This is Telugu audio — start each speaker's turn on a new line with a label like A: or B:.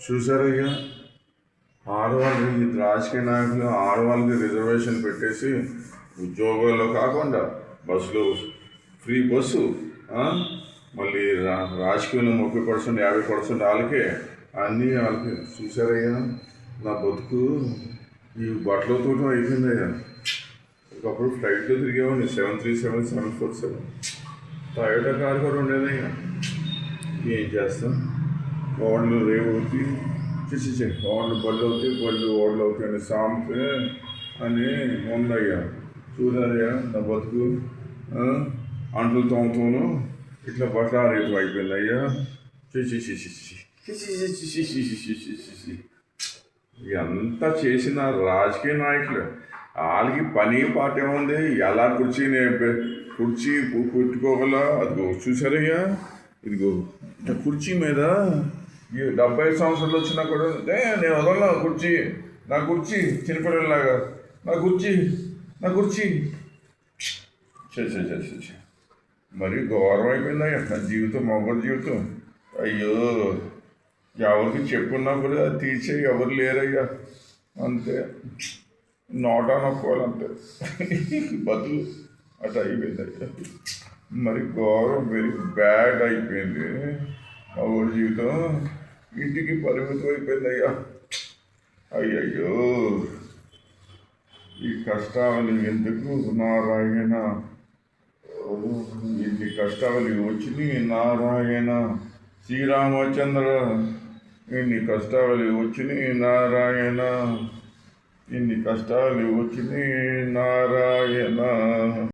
A: చూసారయ్యా, ఆడవాళ్ళు ఈ రాజకీయ నాయకులు ఆడవాళ్ళకి రిజర్వేషన్ పెట్టేసి ఉద్యోగాల్లో కాకుండా బస్సులో ఫ్రీ బస్సు, మళ్ళీ రాజకీయంలో 30%, 50% వాళ్ళకే, అన్నీ వాళ్ళకి. చూసారయ్యా, నా బతుకు ఈ బట్టలతో అయిపోయిందయ్యా. ఒకప్పుడు ఫ్లైట్లో తిరిగేవాడిని, 737, 747, టయోటా కార్ కూడా ఉండేదయ్యా. ఏం చేస్తాం, ఓడలు రేవుతి చేసి ఓడలు బళ్ళు అవుతాయి, బళ్ళు ఓడలు అవుతాయి అని సామెత అని ఉందయ్యా. చూడాలయ్యా, నా బతుకు అంట్లు తోముతూను ఇట్లా బట్టల రేటు అయిపోయిందయ్యా. ఎంత చేసిన రాజకీయ నాయకులు వాళ్ళకి పని పాట ఏముంది? ఎలా కుర్చీ పెట్టుకోగల? అదిగో చూసారయ్యా, ఇదిగో కుర్చీ మీద 70 సంవత్సరాలు వచ్చినా కూడా నేను వదలను కుర్చీ, నా కుర్చీ, చిన్నపిల్లలాగా నా కుర్చీ చే మరి ఘోరం అయిపోయిందయ్యా నా జీవితం, మొగడు జీవితం. అయ్యో, ఎవరికి చెప్పున్నా కూడా తీర్చే ఎవరు లేరయ్యా. అంతే, నోటా నొక్కోవాలి అంతే. బతులు అట్లా అయిపోయిందయ్యా. మరి ఘోరం, వెరీ బ్యాడ్ అయిపోయింది మొగడు జీవితం. ఇంటికి పరిమితం అయిపోయిందయ్యా. అయ్యయ్యో, ఈ కష్టాలు ఎందుకు నారాయణ? ఇన్ని కష్టాలు వచ్చినాయి నారాయణ. శ్రీరామచంద్ర, ఇన్ని కష్టాలు వచ్చినాయి నారాయణ, ఇన్ని కష్టాలు వచ్చినాయి నారాయణ.